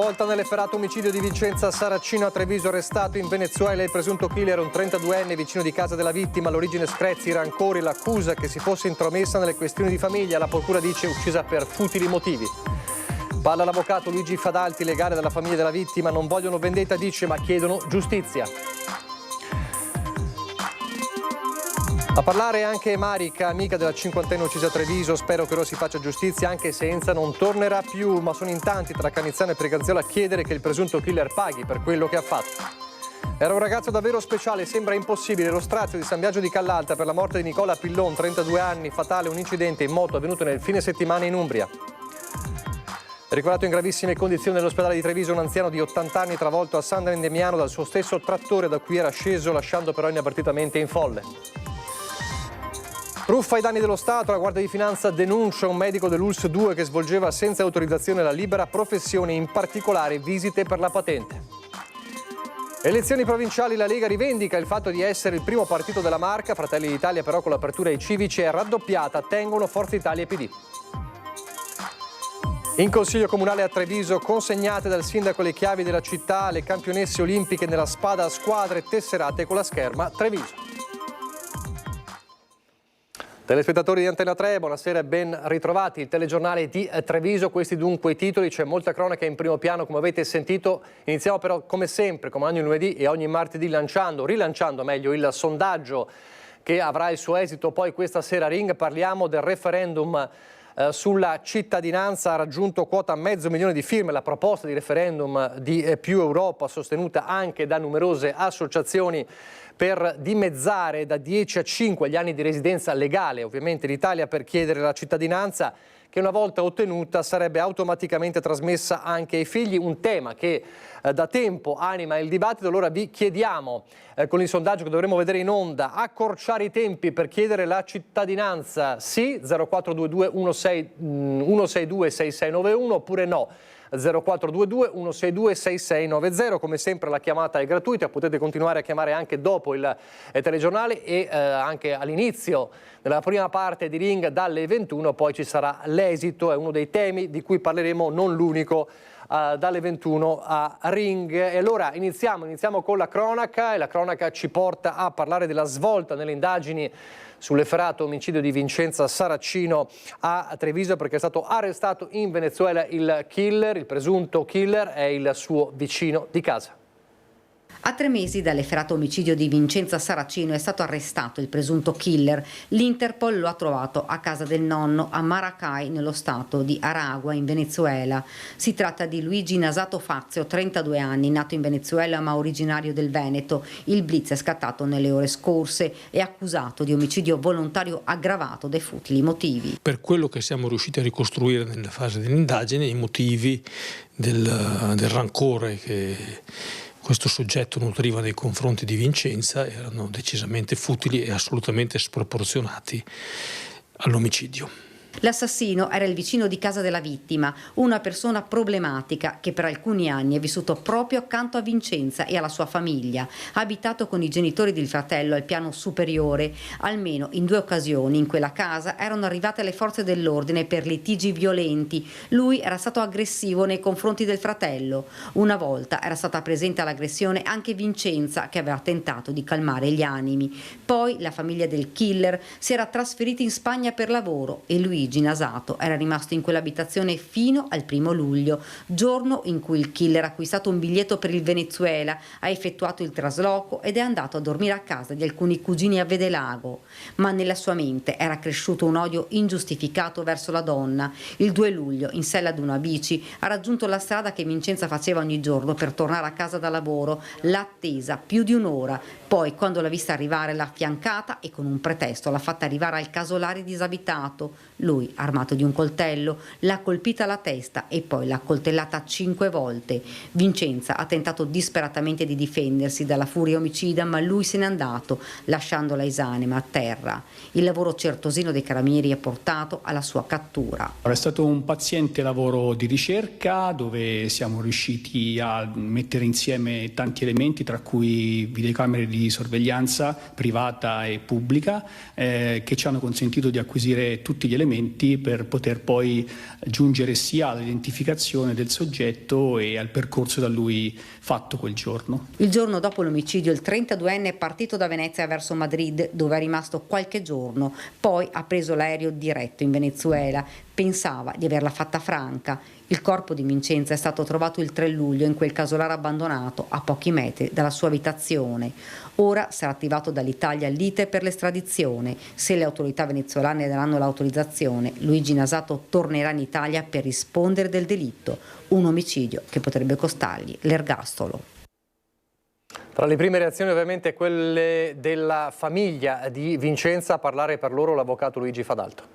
Svolta nell'efferato omicidio di Vincenza Saracino a Treviso, arrestato in Venezuela il presunto killer, un 32enne vicino di casa della vittima. L'origine screzi, i rancori, l'accusa che si fosse intromessa nelle questioni di famiglia. La procura dice uccisa per futili motivi. Parla l'avvocato Luigi Fadalti, legale della famiglia della vittima. Non vogliono vendetta, dice, ma chiedono giustizia. A parlare anche Marica, amica della cinquantenne uccisa a Treviso. Spero che ora si faccia giustizia, anche senza, non tornerà più. Ma sono in tanti tra Canizzano e Preganziola a chiedere che il presunto killer paghi per quello che ha fatto. Era un ragazzo davvero speciale, sembra impossibile. Lo strazio di San Biagio di Callalta per la morte di Nicola Pillon, 32 anni, fatale, un incidente in moto avvenuto nel fine settimana in Umbria. Ricoverato in gravissime condizioni nell'ospedale di Treviso un anziano di 80 anni travolto a San Demiano dal suo stesso trattore da cui era sceso, lasciando però inavvertitamente in folle. Truffa ai danni dello Stato, la Guardia di Finanza denuncia un medico dell'ULSS 2 che svolgeva senza autorizzazione la libera professione, in particolare visite per la patente. Elezioni provinciali, la Lega rivendica il fatto di essere il primo partito della Marca, Fratelli d'Italia però con l'apertura ai civici è raddoppiata, tengono Forza Italia e PD. In Consiglio Comunale a Treviso, consegnate dal sindaco le chiavi della città, le campionesse olimpiche nella spada a squadre tesserate con la scherma Treviso. Telespettatori di Antena 3, buonasera e ben ritrovati. Il telegiornale di Treviso, questi dunque i titoli, c'è molta cronaca in primo piano come avete sentito. Iniziamo però come sempre, come ogni lunedì e ogni martedì, rilanciando meglio il sondaggio che avrà il suo esito poi questa sera. Parliamo del referendum sulla cittadinanza. Ha raggiunto quota 500.000 di firme la proposta di referendum di Più Europa, sostenuta anche da numerose associazioni, per dimezzare da 10 a 5 gli anni di residenza legale, ovviamente in Italia, per chiedere la cittadinanza, che una volta ottenuta sarebbe automaticamente trasmessa anche ai figli, un tema che da tempo anima il dibattito. Allora vi chiediamo, con il sondaggio che dovremo vedere in onda, accorciare i tempi per chiedere la cittadinanza, sì, 0422 162 6691, oppure no, 0422 162 6690. Come sempre la chiamata è gratuita, potete continuare a chiamare anche dopo il telegiornale e anche all'inizio della prima parte di Ring dalle 21, poi ci sarà l'esito, è uno dei temi di cui parleremo, non l'unico, dalle 21 a Ring. E allora iniziamo con la cronaca, e la cronaca ci porta a parlare della svolta nelle indagini sull'efferato omicidio di Vincenza Saracino a Treviso, perché è stato arrestato in Venezuela il killer. Il presunto killer è il suo vicino di casa. A 3 mesi dall'efferato omicidio di Vincenza Saracino è stato arrestato il presunto killer. L'Interpol lo ha trovato a casa del nonno a Maracay, nello stato di Aragua, in Venezuela. Si tratta di Luigi Nasato Fazio, 32 anni, nato in Venezuela ma originario del Veneto. Il blitz è scattato nelle ore scorse e accusato di omicidio volontario aggravato dai futili motivi. Per quello che siamo riusciti a ricostruire nella fase dell'indagine, i motivi del rancore che questo soggetto nutriva nei confronti di Vincenza erano decisamente futili e assolutamente sproporzionati all'omicidio. L'assassino era il vicino di casa della vittima, una persona problematica che per alcuni anni è vissuto proprio accanto a Vincenza e alla sua famiglia. Ha abitato con i genitori del fratello al piano superiore. Almeno in 2 occasioni in quella casa erano arrivate le forze dell'ordine per litigi violenti. Lui era stato aggressivo nei confronti del fratello. Una volta era stata presente all'aggressione anche Vincenza, che aveva tentato di calmare gli animi. Poi la famiglia del killer si era trasferita in Spagna per lavoro e Luigi Nasato era rimasto in quell'abitazione fino al 1° luglio, giorno in cui il killer ha acquistato un biglietto per il Venezuela, ha effettuato il trasloco ed è andato a dormire a casa di alcuni cugini a Vedelago. Ma nella sua mente era cresciuto un odio ingiustificato verso la donna. Il 2 luglio, in sella ad una bici, ha raggiunto la strada che Vincenza faceva ogni giorno per tornare a casa da lavoro. L'ha attesa più di un'ora. Poi, quando l'ha vista arrivare, l'ha affiancata e con un pretesto l'ha fatta arrivare al casolare disabitato. Lui, armato di un coltello, l'ha colpita alla testa e poi l'ha coltellata 5 volte. Vincenza ha tentato disperatamente di difendersi dalla furia omicida, ma lui se n'è andato, lasciandola esanima a terra. Il lavoro certosino dei carabinieri ha portato alla sua cattura. È stato un paziente lavoro di ricerca dove siamo riusciti a mettere insieme tanti elementi, tra cui videocamere di sorveglianza privata e pubblica, che ci hanno consentito di acquisire tutti gli elementi elementi per poter poi giungere sia all'identificazione del soggetto e al percorso da lui fatto quel giorno. Il giorno dopo l'omicidio il 32enne è partito da Venezia verso Madrid, dove è rimasto qualche giorno, poi ha preso l'aereo diretto in Venezuela. Pensava di averla fatta franca. Il corpo di Vincenza è stato trovato il 3 luglio in quel casolare abbandonato a pochi metri dalla sua abitazione. Ora sarà attivato dall'Italia l'iter per l'estradizione. Se le autorità venezuelane daranno l'autorizzazione, Luigi Nasato tornerà in Italia per rispondere del delitto, un omicidio che potrebbe costargli l'ergastolo. Tra le prime reazioni ovviamente quelle della famiglia di Vincenza, a parlare per loro l'avvocato Luigi Fadalto.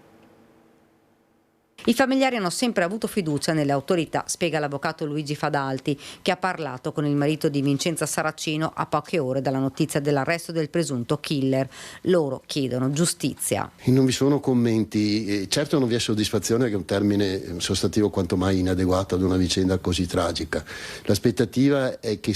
I familiari hanno sempre avuto fiducia nelle autorità, spiega l'avvocato Luigi Fadalti, che ha parlato con il marito di Vincenza Saracino a poche ore dalla notizia dell'arresto del presunto killer. Loro chiedono giustizia. Non vi sono commenti, certo non vi è soddisfazione, che è un termine sostantivo quanto mai inadeguato ad una vicenda così tragica. L'aspettativa è che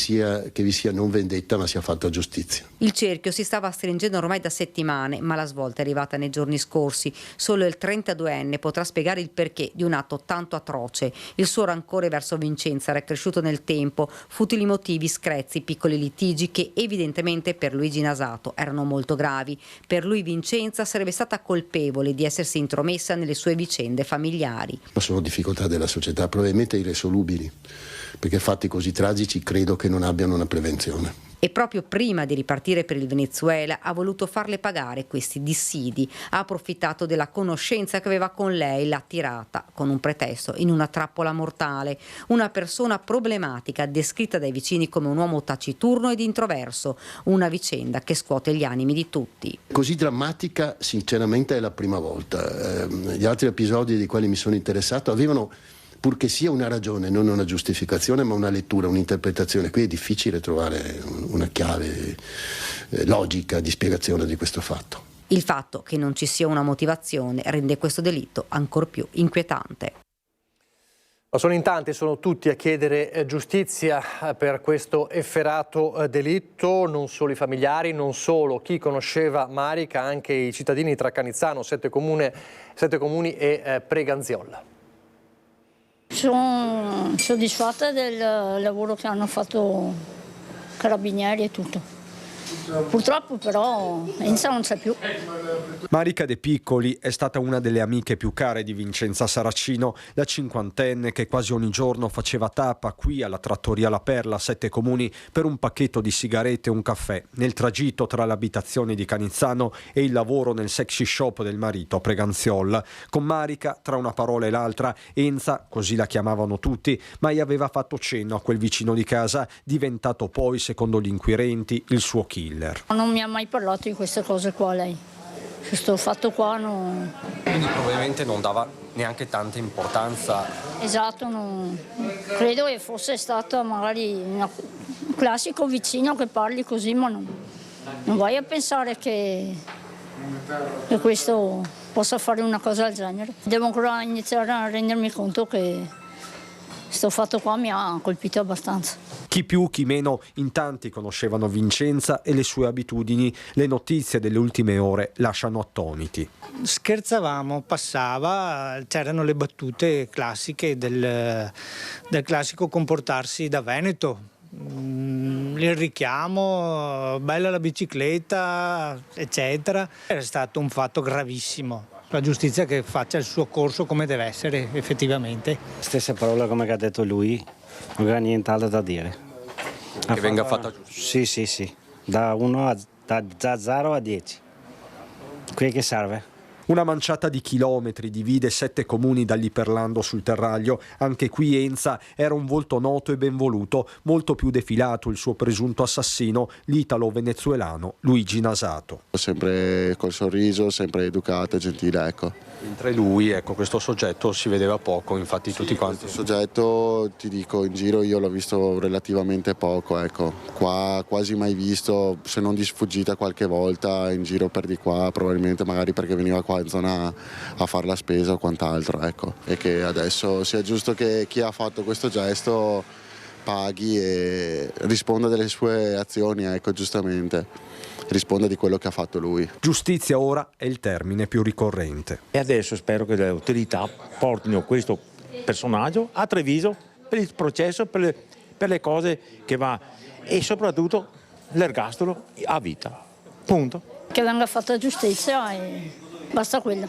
vi sia non vendetta ma sia fatta giustizia. Il cerchio si stava stringendo ormai da settimane, ma la svolta è arrivata nei giorni scorsi. Solo il 32enne potrà spiegare il perché di un atto tanto atroce. Il suo rancore verso Vincenza era cresciuto nel tempo, futili motivi, screzi, piccoli litigi che evidentemente per Luigi Nasato erano molto gravi. Per lui Vincenza sarebbe stata colpevole di essersi intromessa nelle sue vicende familiari. Ma sono difficoltà della società, probabilmente irresolubili, perché fatti così tragici credo che non abbiano una prevenzione. E proprio prima di ripartire per il Venezuela ha voluto farle pagare questi dissidi. Ha approfittato della conoscenza che aveva con lei, l'ha tirata con un pretesto in una trappola mortale. Una persona problematica, descritta dai vicini come un uomo taciturno ed introverso. Una vicenda che scuote gli animi di tutti. Così drammatica sinceramente è la prima volta. Gli altri episodi dei quali mi sono interessato avevano, purché sia una ragione, non una giustificazione, ma una lettura, un'interpretazione. Qui è difficile trovare una chiave logica di spiegazione di questo fatto. Il fatto che non ci sia una motivazione rende questo delitto ancor più inquietante. Ma sono in tanti, sono tutti a chiedere giustizia per questo efferato delitto, non solo i familiari, non solo chi conosceva Marica, anche i cittadini tra Canizzano, sette comuni e Preganziola. Sono soddisfatta del lavoro che hanno fatto carabinieri e tutto. Purtroppo però Enza non c'è più. Marica De Piccoli è stata una delle amiche più care di Vincenza Saracino, la cinquantenne che quasi ogni giorno faceva tappa qui alla trattoria La Perla, 7 comuni, per un pacchetto di sigarette e un caffè, nel tragitto tra l'abitazione di Canizzano e il lavoro nel sexy shop del marito a Preganziol. Con Marica, tra una parola e l'altra, Enza, così la chiamavano tutti, mai aveva fatto cenno a quel vicino di casa, diventato poi, secondo gli inquirenti, il suo killer. Non mi ha mai parlato di queste cose qua lei. Questo fatto qua non... Quindi probabilmente non dava neanche tanta importanza. Esatto, credo che fosse stato magari un classico vicino che parli così, ma non vai a pensare che questo possa fare una cosa del genere. Devo ancora iniziare a rendermi conto che questo fatto qua mi ha colpito abbastanza. Chi più, chi meno, in tanti conoscevano Vincenza e le sue abitudini. Le notizie delle ultime ore lasciano attoniti. Scherzavamo, passava, c'erano le battute classiche del classico comportarsi da veneto. Il richiamo, bella la bicicletta, eccetera. È stato un fatto gravissimo. La giustizia che faccia il suo corso come deve essere effettivamente. Stessa parola come ha detto lui, non aveva nient'altro da dire. Che venga fatta giustizia. Sì, da 0 a 10. Qui che serve? Una manciata di chilometri divide 7 comuni dall'Iperlando sul Terraglio. Anche qui Enza era un volto noto e ben voluto, molto più defilato il suo presunto assassino, l'italo-venezuelano Luigi Nasato. Sempre col sorriso, sempre educato e gentile, ecco. Mentre lui, ecco, questo soggetto si vedeva poco, infatti tutti quanti. Questo soggetto, ti dico, in giro io l'ho visto relativamente poco, ecco. Qua quasi mai visto, se non di sfuggita qualche volta, in giro per di qua, probabilmente magari perché veniva qua in zona a fare la spesa o quant'altro, ecco. E che adesso sia giusto che chi ha fatto questo gesto paghi e risponda delle sue azioni, ecco, giustamente. risponda di quello che ha fatto lui. Giustizia ora è il termine più ricorrente. E adesso spero che le autorità portino questo personaggio a Treviso per il processo, per le cose che va, e soprattutto l'ergastolo a vita. Punto. Che venga fatta giustizia e basta quello.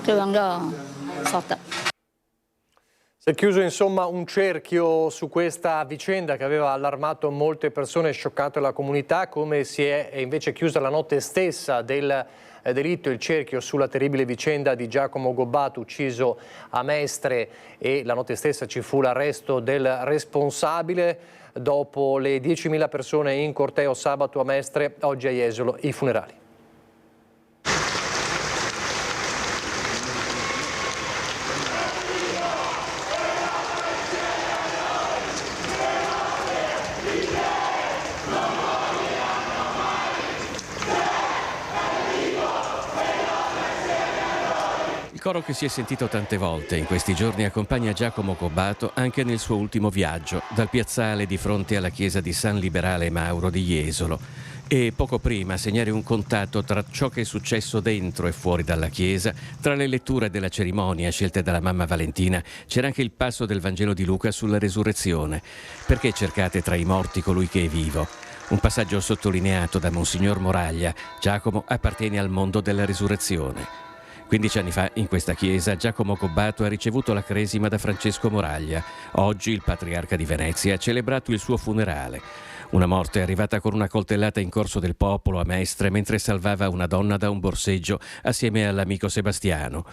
Che venga fatta. Si è chiuso insomma un cerchio su questa vicenda che aveva allarmato molte persone e scioccato la comunità, come si è invece chiusa la notte stessa del delitto, il cerchio sulla terribile vicenda di Giacomo Gobbato ucciso a Mestre, e la notte stessa ci fu l'arresto del responsabile. Dopo le 10.000 persone in corteo sabato a Mestre, oggi a Jesolo i funerali. Il coro che si è sentito tante volte in questi giorni accompagna Giacomo Gobbato anche nel suo ultimo viaggio, dal piazzale di fronte alla chiesa di San Liberale Mauro di Jesolo, e poco prima segnare un contatto tra ciò che è successo dentro e fuori dalla chiesa. Tra le letture della cerimonia scelte dalla mamma Valentina c'era anche il passo del Vangelo di Luca sulla resurrezione. Perché cercate tra i morti colui che è vivo? Un passaggio sottolineato da Monsignor Moraglia. Giacomo appartiene al mondo della risurrezione. 15 anni fa, in questa chiesa, Giacomo Gobbato ha ricevuto la cresima da Francesco Moraglia. Oggi il patriarca di Venezia ha celebrato il suo funerale. Una morte arrivata con una coltellata in Corso del Popolo a Mestre mentre salvava una donna da un borseggio assieme all'amico Sebastiano.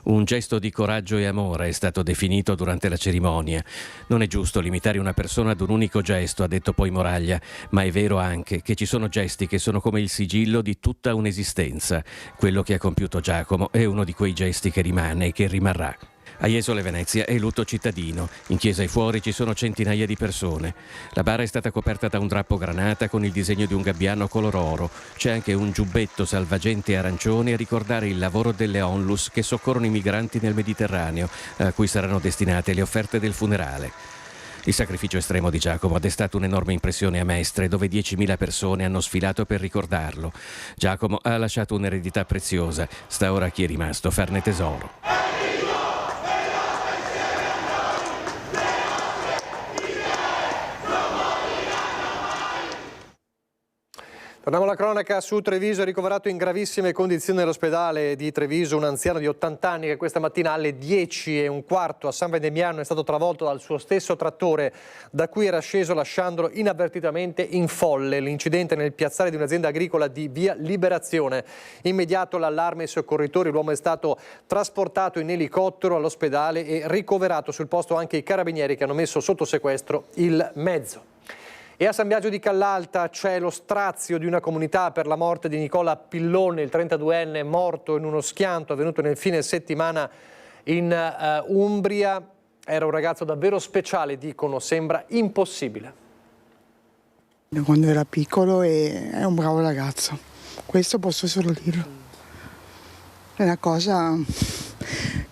Un gesto di coraggio e amore è stato definito durante la cerimonia. Non è giusto limitare una persona ad un unico gesto, ha detto poi Moraglia, ma è vero anche che ci sono gesti che sono come il sigillo di tutta un'esistenza. Quello che ha compiuto Giacomo è uno di quei gesti che rimane e che rimarrà. A Jesolo e Venezia è lutto cittadino. In chiesa e fuori ci sono centinaia di persone. La bara è stata coperta da un drappo granata con il disegno di un gabbiano color oro. C'è anche un giubbetto salvagente arancione a ricordare il lavoro delle ONLUS che soccorrono i migranti nel Mediterraneo, a cui saranno destinate le offerte del funerale. Il sacrificio estremo di Giacomo ha destato un'enorme impressione a Mestre, dove 10.000 persone hanno sfilato per ricordarlo. Giacomo ha lasciato un'eredità preziosa. Sta ora a chi è rimasto farne tesoro. Torniamo alla cronaca su Treviso. È ricoverato in gravissime condizioni nell'ospedale di Treviso un anziano di 80 anni che questa mattina alle 10:15 a San Vendemiano è stato travolto dal suo stesso trattore da cui era sceso lasciandolo inavvertitamente in folle. L'incidente nel piazzale di un'azienda agricola di via Liberazione. Immediato l'allarme ai soccorritori, l'uomo è stato trasportato in elicottero all'ospedale e ricoverato sul posto anche i carabinieri che hanno messo sotto sequestro il mezzo. E a San Biagio di Callalta c'è lo strazio di una comunità per la morte di Nicola Pillone, il 32enne morto in uno schianto avvenuto nel fine settimana in Umbria. Era un ragazzo davvero speciale, dicono, sembra impossibile. Quando era piccolo è un bravo ragazzo, questo posso solo dirlo. È una cosa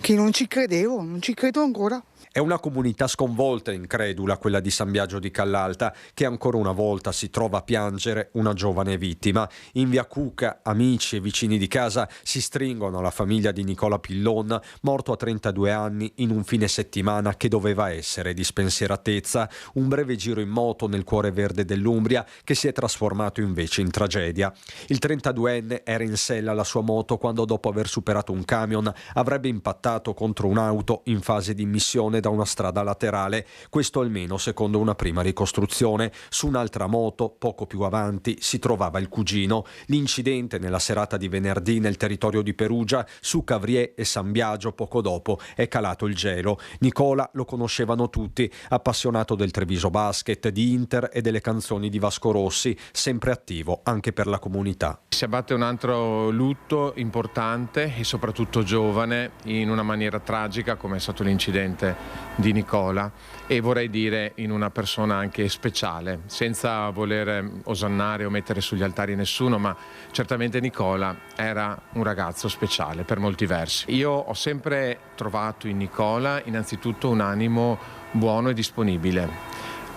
che non ci credevo, non ci credo ancora. È una comunità sconvolta e incredula quella di San Biagio di Callalta, che ancora una volta si trova a piangere una giovane vittima. In via Cuca amici e vicini di casa si stringono alla famiglia di Nicola Pillon, morto a 32 anni in un fine settimana che doveva essere di spensieratezza, un breve giro in moto nel cuore verde dell'Umbria che si è trasformato invece in tragedia. Il 32enne era in sella alla sua moto quando, dopo aver superato un camion, avrebbe impattato contro un'auto in fase di immissione da una strada laterale, questo almeno secondo una prima ricostruzione. Su un'altra moto, poco più avanti, si trovava il cugino. L'incidente nella serata di venerdì nel territorio di Perugia, su Cavrier e San Biagio, poco dopo è calato il gelo. Nicola lo conoscevano tutti, appassionato del Treviso Basket, di Inter e delle canzoni di Vasco Rossi, sempre attivo anche per la comunità. Si abbatte un altro lutto importante e soprattutto giovane, in una maniera tragica come è stato l'incidente di Nicola, e vorrei dire in una persona anche speciale, senza voler osannare o mettere sugli altari nessuno, ma certamente Nicola era un ragazzo speciale per molti versi. Io ho sempre trovato in Nicola innanzitutto un animo buono e disponibile.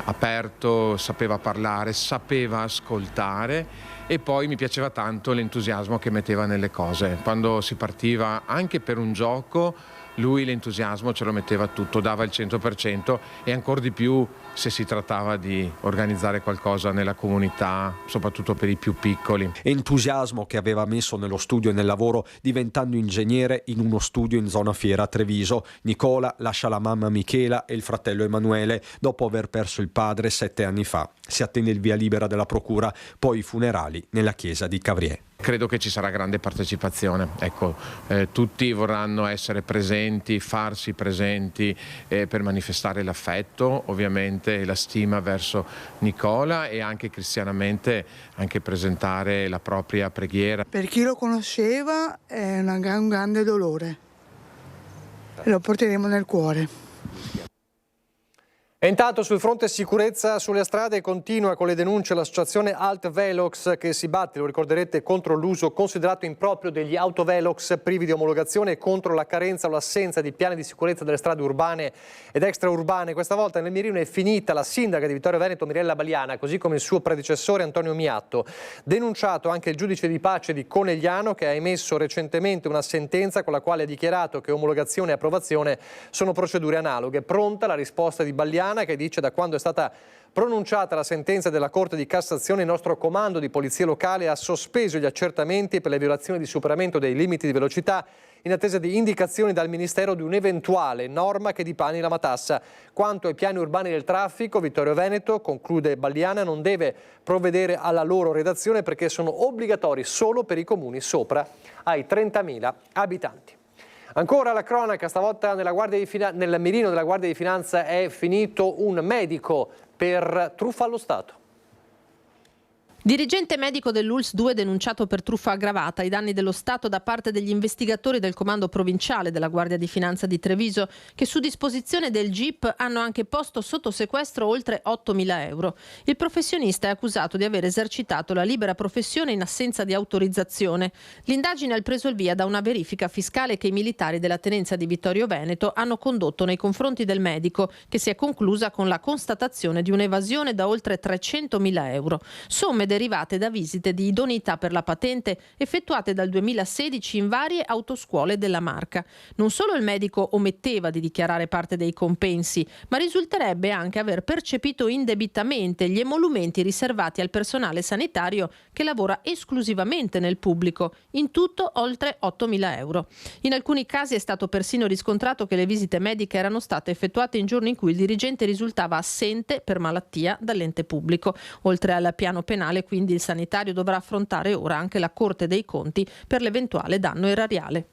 aperto, sapeva parlare, sapeva ascoltare e poi mi piaceva tanto l'entusiasmo che metteva nelle cose. Quando si partiva anche per un gioco, lui l'entusiasmo ce lo metteva tutto, dava il 100% e ancora di più se si trattava di organizzare qualcosa nella comunità, soprattutto per i più piccoli. Entusiasmo che aveva messo nello studio e nel lavoro, diventando ingegnere in uno studio in zona Fiera a Treviso. Nicola lascia la mamma Michela e il fratello Emanuele dopo aver perso il padre 7 anni fa. Si attende il via libera della procura, poi i funerali nella chiesa di Cavriè. Credo che ci sarà grande partecipazione, ecco, tutti vorranno essere presenti, farsi presenti per manifestare l'affetto ovviamente e la stima verso Nicola e anche cristianamente anche presentare la propria preghiera. Per chi lo conosceva è un grande dolore, lo porteremo nel cuore. E intanto sul fronte sicurezza sulle strade continua con le denunce l'associazione Alt Velox che si batte, lo ricorderete, contro l'uso considerato improprio degli autovelox privi di omologazione e contro la carenza o l'assenza di piani di sicurezza delle strade urbane ed extraurbane. Questa volta nel mirino è finita la sindaca di Vittorio Veneto Mirella Baliana, così come il suo predecessore Antonio Miatto. Denunciato anche il giudice di pace di Conegliano che ha emesso recentemente una sentenza con la quale ha dichiarato che omologazione e approvazione sono procedure analoghe. Pronta la risposta di Baliana che dice: da quando è stata pronunciata la sentenza della Corte di Cassazione, il nostro comando di polizia locale ha sospeso gli accertamenti per le violazioni di superamento dei limiti di velocità in attesa di indicazioni dal Ministero di un'eventuale norma che dipani la matassa. Quanto ai piani urbani del traffico, Vittorio Veneto, conclude Baliana, non deve provvedere alla loro redazione perché sono obbligatori solo per i comuni sopra ai 30.000 abitanti. Ancora la cronaca, stavolta nel mirino della Guardia di Finanza è finito un medico per truffa allo Stato. Dirigente medico dell'ULSS 2 denunciato per truffa aggravata ai danni dello Stato da parte degli investigatori del comando provinciale della Guardia di Finanza di Treviso, che su disposizione del GIP hanno anche posto sotto sequestro oltre 8.000 euro. Il professionista è accusato di aver esercitato la libera professione in assenza di autorizzazione. L'indagine ha preso il via da una verifica fiscale che i militari della tenenza di Vittorio Veneto hanno condotto nei confronti del medico, che si è conclusa con la constatazione di un'evasione da oltre 300.000 euro. Somme derivate da visite di idoneità per la patente effettuate dal 2016 in varie autoscuole della Marca. Non solo il medico ometteva di dichiarare parte dei compensi, ma risulterebbe anche aver percepito indebitamente gli emolumenti riservati al personale sanitario che lavora esclusivamente nel pubblico, in tutto oltre 8.000 euro. In alcuni casi è stato persino riscontrato che le visite mediche erano state effettuate in giorni in cui il dirigente risultava assente per malattia dall'ente pubblico. Oltre al piano penale, quindi il sanitario dovrà affrontare ora anche la Corte dei Conti per l'eventuale danno erariale.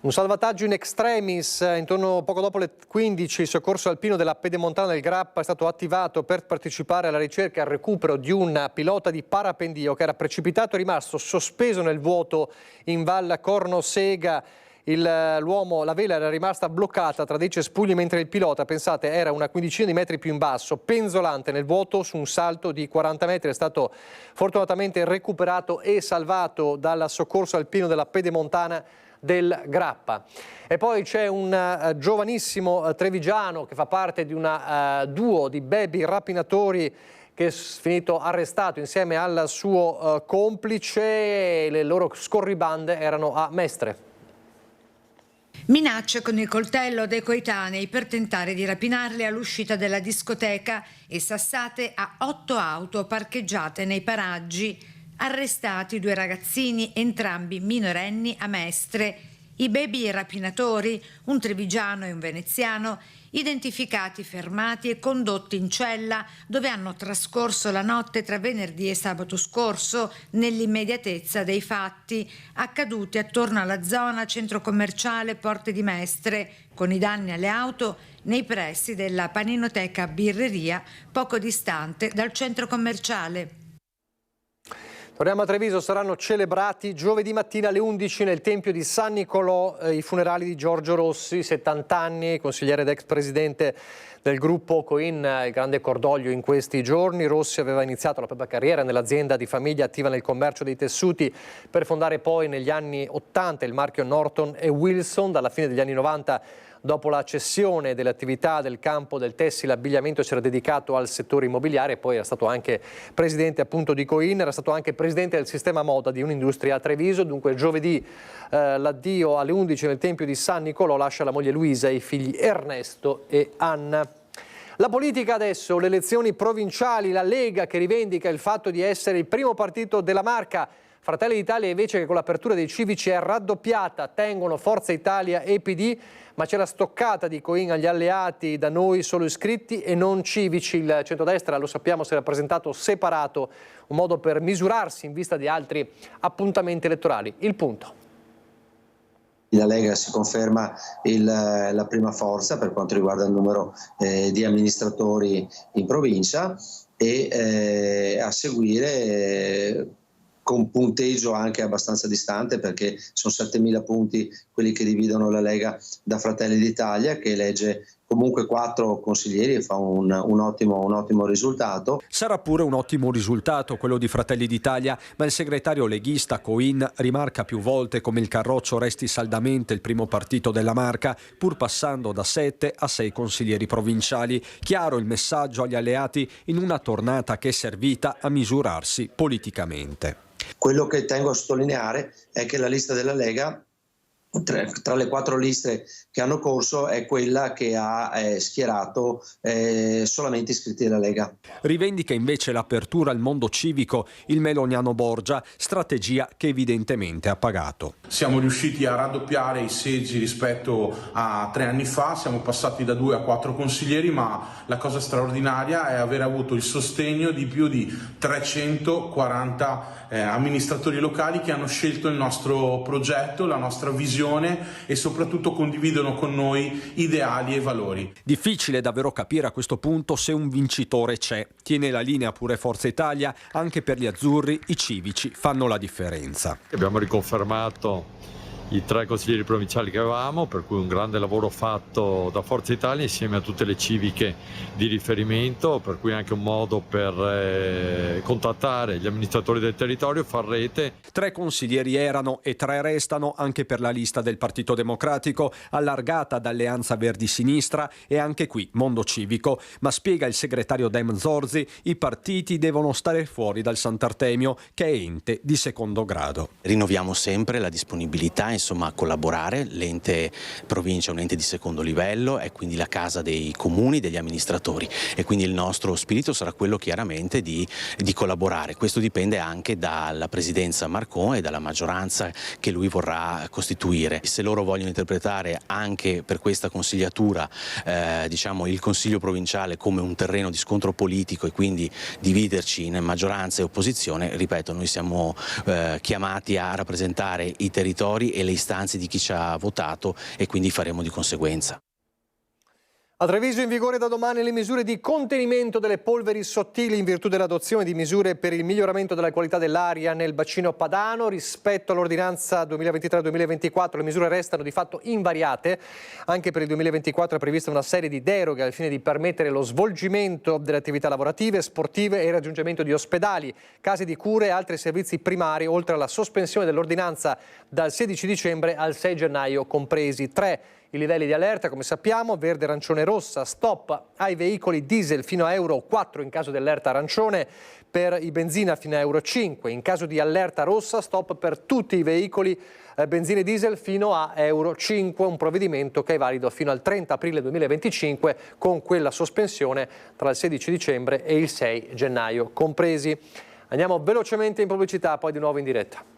Un salvataggio in extremis, intorno poco dopo le 15 il soccorso alpino della Pedemontana del Grappa è stato attivato per partecipare alla ricerca e al recupero di un pilota di parapendio che era precipitato e rimasto sospeso nel vuoto in Val Cornosega. L'uomo, la vela era rimasta bloccata tra dei cespugli mentre il pilota, pensate, era una quindicina di metri più in basso, penzolante nel vuoto su un salto di 40 metri. È stato fortunatamente recuperato e salvato dal soccorso alpino della Pedemontana del Grappa. E poi c'è un giovanissimo trevigiano che fa parte di una duo di baby rapinatori che è finito arrestato insieme al suo complice. Le loro scorribande erano a Mestre. Minacce con il coltello dei coetanei per tentare di rapinarli all'uscita della discoteca e sassate a 8 auto parcheggiate nei paraggi. Arrestati 2 ragazzini, entrambi minorenni, a Mestre. I baby rapinatori, un trevigiano e un veneziano, identificati, fermati e condotti in cella dove hanno trascorso la notte tra venerdì e sabato scorso nell'immediatezza dei fatti accaduti attorno alla zona centro commerciale Porte di Mestre, con i danni alle auto nei pressi della paninoteca birreria poco distante dal centro commerciale. Torniamo a Treviso, saranno celebrati giovedì mattina alle 11 nel Tempio di San Nicolò i funerali di Giorgio Rossi, 70 anni, consigliere ed ex presidente del gruppo Coin, il grande cordoglio in questi giorni. Rossi aveva iniziato la propria carriera nell'azienda di famiglia attiva nel commercio dei tessuti per fondare poi negli anni 80 il marchio Norton e Wilson. Dalla fine degli anni 90 dopo la cessione delle attività del campo del tessile abbigliamento si era dedicato al settore immobiliare, poi era stato anche presidente appunto di Coin, era stato anche presidente del sistema moda di Un'Industria a Treviso. Dunque giovedì l'addio alle 11 nel Tempio di San Nicolò, lascia la moglie Luisa e i figli Ernesto e Anna. La politica adesso, le elezioni provinciali, la Lega che rivendica il fatto di essere il primo partito della Marca, Fratelli d'Italia invece che con l'apertura dei civici è raddoppiata, tengono Forza Italia e PD, ma c'è la stoccata di Coin agli alleati, da noi solo iscritti e non civici. Il centrodestra, lo sappiamo, si era presentato separato, un modo per misurarsi in vista di altri appuntamenti elettorali. Il punto. La Lega si conferma la prima forza per quanto riguarda il numero di amministratori in provincia e a seguire con punteggio anche abbastanza distante, perché sono 7.000 punti quelli che dividono la Lega da Fratelli d'Italia, che elegge comunque 4 consiglieri e fa un ottimo risultato. Sarà pure un ottimo risultato quello di Fratelli d'Italia, ma il segretario leghista Coin rimarca più volte come il Carroccio resti saldamente il primo partito della Marca, pur passando da 7 a 6 consiglieri provinciali. Chiaro il messaggio agli alleati in una tornata che è servita a misurarsi politicamente. Quello che tengo a sottolineare è che la lista della Lega, tra le 4 liste che hanno corso, è quella che ha schierato solamente iscritti della Lega. Rivendica invece l'apertura al mondo civico il meloniano Borgia, strategia che evidentemente ha pagato. Siamo riusciti a raddoppiare i seggi rispetto a 3 anni fa, siamo passati da 2 a 4 consiglieri, ma la cosa straordinaria è aver avuto il sostegno di più di 340 amministratori locali che hanno scelto il nostro progetto, la nostra visione e soprattutto condividono con noi ideali e valori. Difficile davvero capire a questo punto se un vincitore c'è. Tiene la linea pure Forza Italia, anche per gli azzurri i civici fanno la differenza. Abbiamo riconfermato i 3 consiglieri provinciali che avevamo, per cui un grande lavoro fatto da Forza Italia insieme a tutte le civiche di riferimento, per cui anche un modo per contattare gli amministratori del territorio, far rete. 3 consiglieri erano e 3 restano anche per la lista del Partito Democratico, allargata da Alleanza Verdi-Sinistra e anche qui mondo civico, ma spiega il segretario Dem Zorzi, i partiti devono stare fuori dal Sant'Artemio, che è ente di secondo grado. Rinnoviamo sempre la disponibilità a collaborare. L'ente provincia è un ente di secondo livello, è quindi la casa dei comuni, degli amministratori, e quindi il nostro spirito sarà quello chiaramente di collaborare. Questo dipende anche dalla presidenza Marcon e dalla maggioranza che lui vorrà costituire. Se loro vogliono interpretare anche per questa consigliatura il Consiglio provinciale come un terreno di scontro politico e quindi dividerci in maggioranza e opposizione, ripeto, noi siamo chiamati a rappresentare i territori e le istanze di chi ci ha votato e quindi faremo di conseguenza. A Treviso in vigore da domani le misure di contenimento delle polveri sottili in virtù dell'adozione di misure per il miglioramento della qualità dell'aria nel bacino padano. Rispetto all'ordinanza 2023-2024 le misure restano di fatto invariate. Anche per il 2024 è prevista una serie di deroghe al fine di permettere lo svolgimento delle attività lavorative, sportive e il raggiungimento di ospedali, case di cure e altri servizi primari, oltre alla sospensione dell'ordinanza dal 16 dicembre al 6 gennaio compresi. 3 i livelli di allerta, come sappiamo: verde, arancione, rossa. Stop ai veicoli diesel fino a Euro 4 in caso di allerta arancione, per i benzina fino a Euro 5. In caso di allerta rossa, stop per tutti i veicoli benzina e diesel fino a Euro 5, un provvedimento che è valido fino al 30 aprile 2025 con quella sospensione tra il 16 dicembre e il 6 gennaio compresi. Andiamo velocemente in pubblicità, poi di nuovo in diretta.